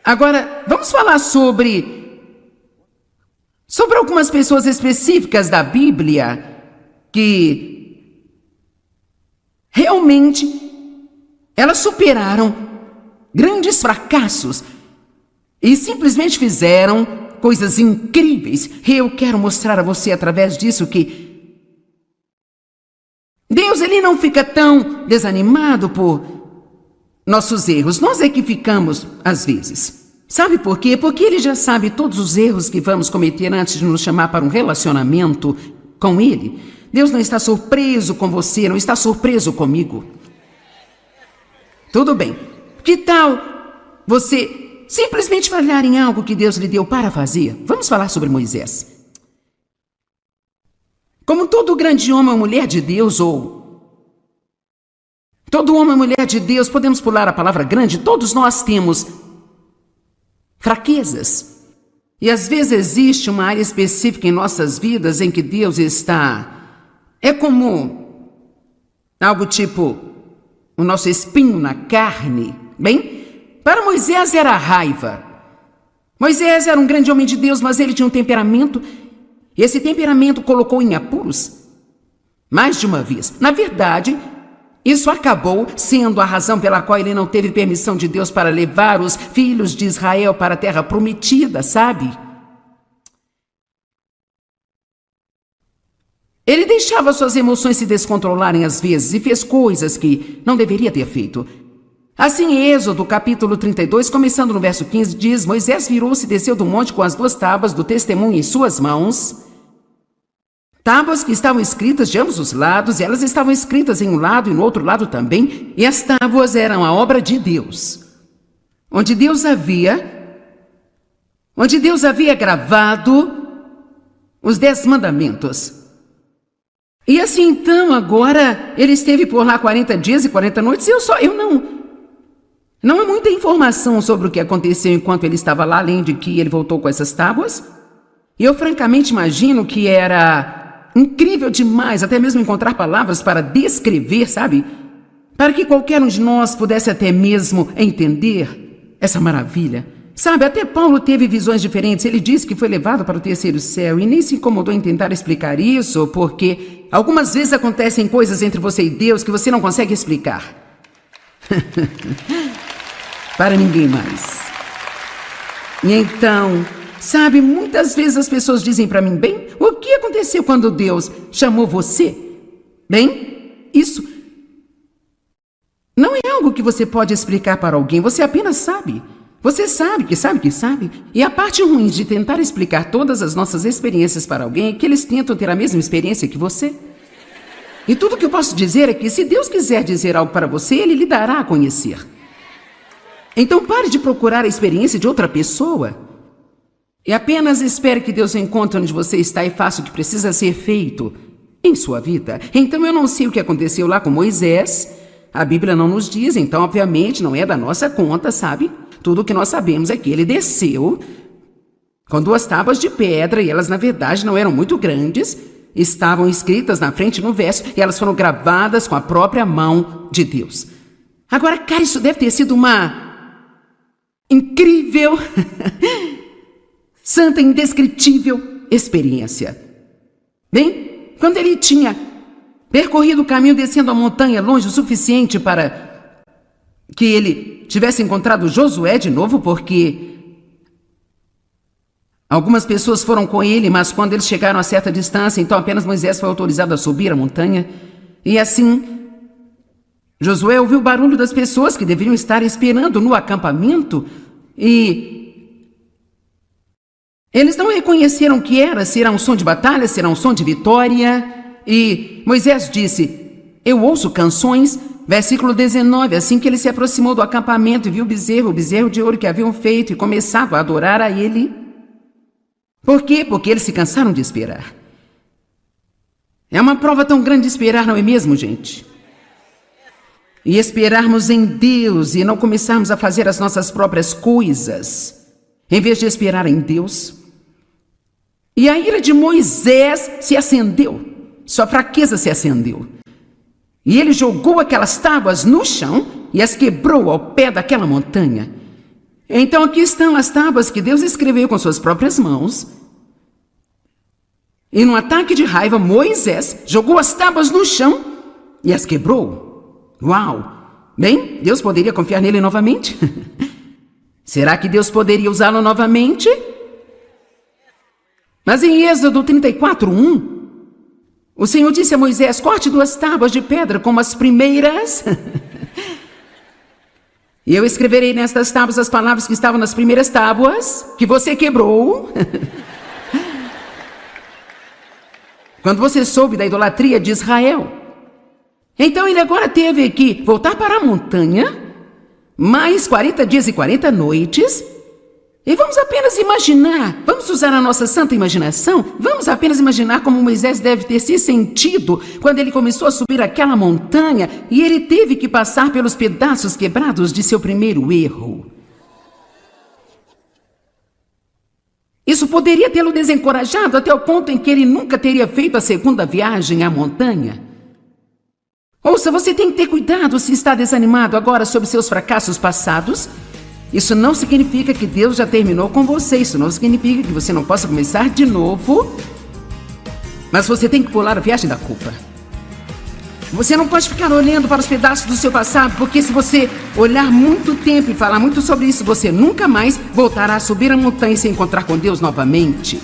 Agora, vamos falar sobre algumas pessoas específicas da Bíblia que realmente elas superaram grandes fracassos e simplesmente fizeram coisas incríveis. E eu quero mostrar a você através disso que Deus ele não fica tão desanimado por nossos erros. Nós é que ficamos às vezes. Sabe por quê? Porque ele já sabe todos os erros que vamos cometer antes de nos chamar para um relacionamento com ele. Deus não está surpreso com você, não está surpreso comigo. Tudo bem. Que tal você simplesmente falhar em algo que Deus lhe deu para fazer? Vamos falar sobre Moisés. Como todo grande homem ou mulher de Deus, ou todo homem ou mulher de Deus, podemos pular a palavra grande, todos nós temos fraquezas. E às vezes existe uma área específica em nossas vidas em que Deus é como algo tipo o nosso espinho na carne. Bem, para Moisés era a raiva. Moisés era um grande homem de Deus, mas ele tinha um temperamento, e esse temperamento colocou em apuros mais de uma vez. Na verdade, isso acabou sendo a razão pela qual ele não teve permissão de Deus para levar os filhos de Israel para a terra prometida, sabe? Ele deixava suas emoções se descontrolarem às vezes e fez coisas que não deveria ter feito. Assim, em Êxodo, capítulo 32, começando no verso 15, diz: Moisés virou-se e desceu do monte com as 2 tábuas do testemunho em suas mãos. tábuas que estavam escritas de ambos os lados, e elas estavam escritas em um lado e no outro lado também, e as tábuas eram a obra de Deus, onde Deus havia gravado os 10 mandamentos. E assim, então, agora, ele esteve por lá 40 dias e 40 noites, e não há muita informação sobre o que aconteceu enquanto ele estava lá, além de que ele voltou com essas tábuas. E eu francamente imagino que era incrível demais, até mesmo encontrar palavras para descrever, sabe? Para que qualquer um de nós pudesse até mesmo entender essa maravilha. Sabe, até Paulo teve visões diferentes. Ele disse que foi levado para o terceiro céu e nem se incomodou em tentar explicar isso, porque algumas vezes acontecem coisas entre você e Deus que você não consegue explicar. Para ninguém mais. E então, sabe, muitas vezes as pessoas dizem para mim, bem, o que aconteceu quando Deus chamou você? Bem, isso não é algo que você pode explicar para alguém, você apenas sabe. Você sabe que sabe que sabe. E a parte ruim de tentar explicar todas as nossas experiências para alguém é que eles tentam ter a mesma experiência que você. E tudo que eu posso dizer é que se Deus quiser dizer algo para você, Ele lhe dará a conhecer. Então pare de procurar a experiência de outra pessoa e apenas espere que Deus encontre onde você está e faça o que precisa ser feito em sua vida. Então eu não sei o que aconteceu lá com Moisés. A Bíblia não nos diz, então obviamente não é da nossa conta, sabe? Tudo o que nós sabemos é que ele desceu com 2 tábuas de pedra e elas na verdade não eram muito grandes. Estavam escritas na frente no verso e elas foram gravadas com a própria mão de Deus. Agora, cara, isso deve ter sido uma incrível, santa, indescritível experiência. Bem, quando ele tinha percorrido o caminho descendo a montanha longe o suficiente para que ele tivesse encontrado Josué de novo, porque algumas pessoas foram com ele, mas quando eles chegaram a certa distância, então apenas Moisés foi autorizado a subir a montanha. E assim, Josué ouviu o barulho das pessoas que deveriam estar esperando no acampamento e eles não reconheceram o que era, se era um som de batalha, se era um som de vitória. E Moisés disse, eu ouço canções. Versículo 19, assim que ele se aproximou do acampamento e viu o bezerro de ouro que haviam feito e começado a adorar a ele. Por quê? Porque eles se cansaram de esperar. É uma prova tão grande de esperar, não é mesmo, gente? E esperarmos em Deus e não começarmos a fazer as nossas próprias coisas, em vez de esperar em Deus. E a ira de Moisés se acendeu, sua fraqueza se acendeu. E ele jogou aquelas tábuas no chão e as quebrou ao pé daquela montanha. Então aqui estão as tábuas que Deus escreveu com suas próprias mãos. E num ataque de raiva, Moisés jogou as tábuas no chão e as quebrou. Uau! Bem, Deus poderia confiar nele novamente? Será que Deus poderia usá-lo novamente? Mas em Êxodo 34:1, o Senhor disse a Moisés, corte 2 tábuas de pedra como as primeiras. E eu escreverei nestas tábuas as palavras que estavam nas primeiras tábuas, que você quebrou. Quando você soube da idolatria de Israel. Então ele agora teve que voltar para a montanha, mais 40 dias e 40 noites. E vamos apenas imaginar, vamos usar a nossa santa imaginação, vamos apenas imaginar como Moisés deve ter se sentido quando ele começou a subir aquela montanha e ele teve que passar pelos pedaços quebrados de seu primeiro erro. Isso poderia tê-lo desencorajado até o ponto em que ele nunca teria feito a segunda viagem à montanha. Ouça, você tem que ter cuidado se está desanimado agora sobre seus fracassos passados. Isso não significa que Deus já terminou com você. Isso não significa que você não possa começar de novo. Mas você tem que pular a viagem da culpa. Você não pode ficar olhando para os pedaços do seu passado, porque se você olhar muito tempo e falar muito sobre isso, você nunca mais voltará a subir a montanha e se encontrar com Deus novamente.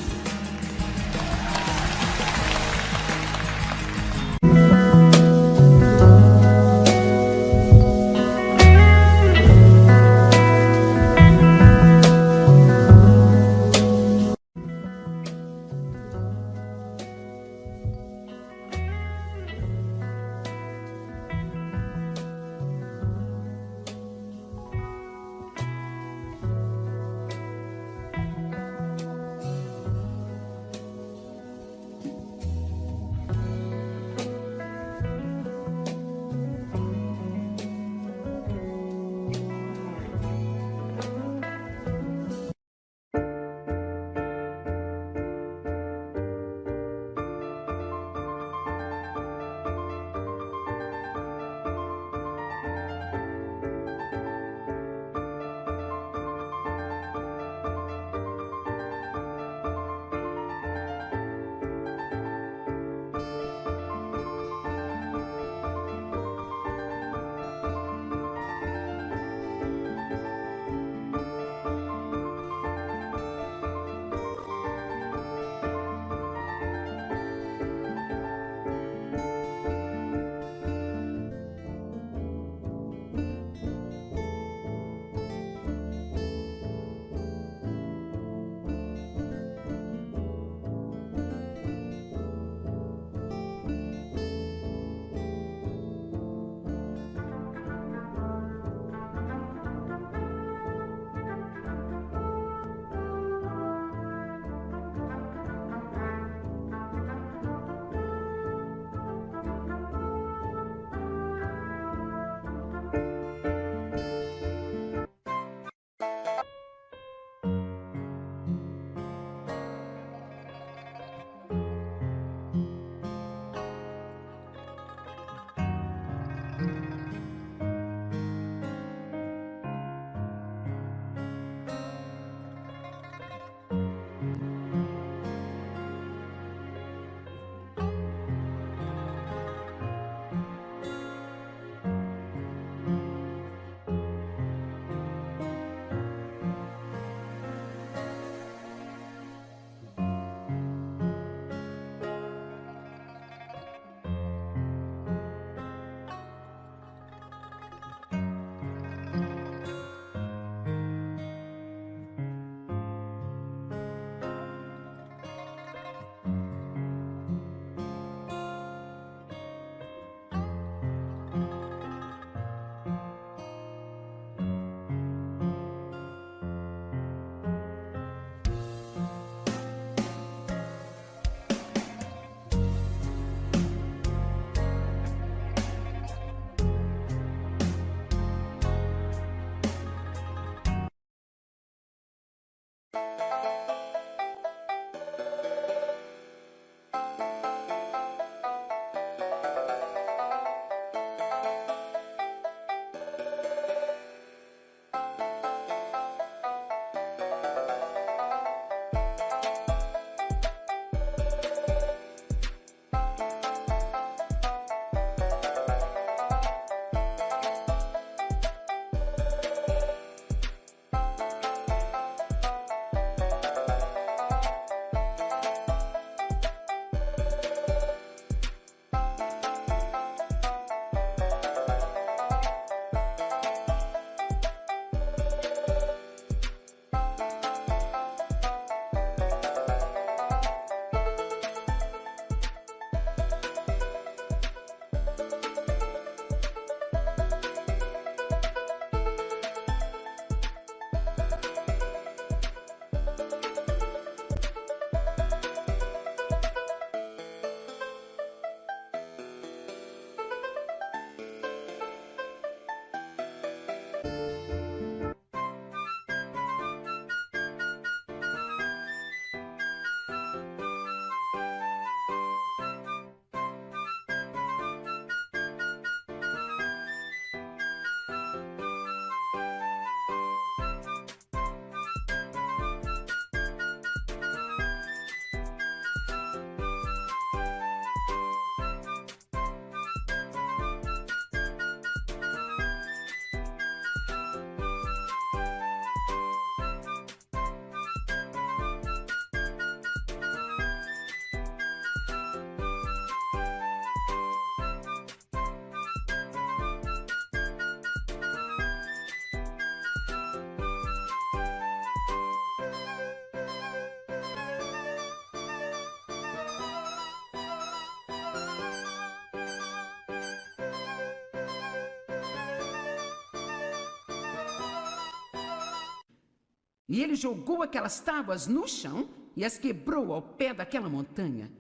E ele jogou aquelas tábuas no chão e as quebrou ao pé daquela montanha.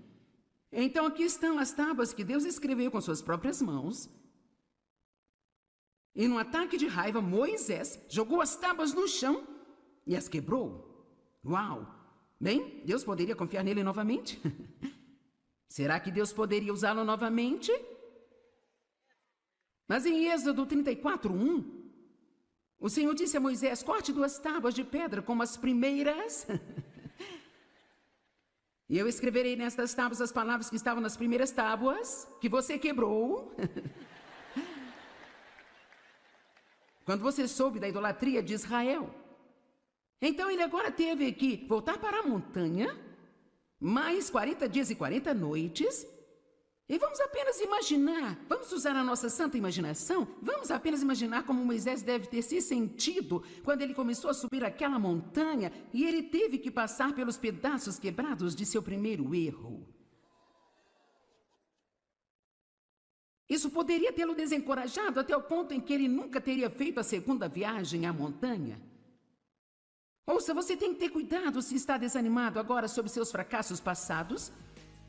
Então aqui estão as tábuas que Deus escreveu com suas próprias mãos. E num ataque de raiva, Moisés jogou as tábuas no chão e as quebrou. Uau! Bem, Deus poderia confiar nele novamente? Será que Deus poderia usá-lo novamente? Mas em Êxodo 34:1, o Senhor disse a Moisés: corte 2 tábuas de pedra como as primeiras. E eu escreverei nestas tábuas as palavras que estavam nas primeiras tábuas, que você quebrou. Quando você soube da idolatria de Israel. Então ele agora teve que voltar para a montanha, mais 40 dias e 40 noites. E vamos apenas imaginar, vamos usar a nossa santa imaginação, vamos apenas imaginar como Moisés deve ter se sentido quando ele começou a subir aquela montanha e ele teve que passar pelos pedaços quebrados de seu primeiro erro. Isso poderia tê-lo desencorajado até o ponto em que ele nunca teria feito a segunda viagem à montanha. Ouça, você tem que ter cuidado se está desanimado agora sobre seus fracassos passados.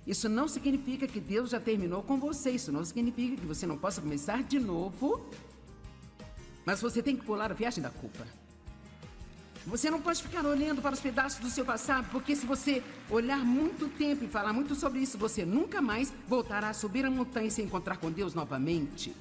Isso não significa que Deus já terminou com você. Isso não significa que você não possa começar de novo. Mas você tem que pular a viagem da culpa. Você não pode ficar olhando para os pedaços do seu passado, porque se você olhar muito tempo e falar muito sobre isso, você nunca mais voltará a subir a montanha e se encontrar com Deus novamente.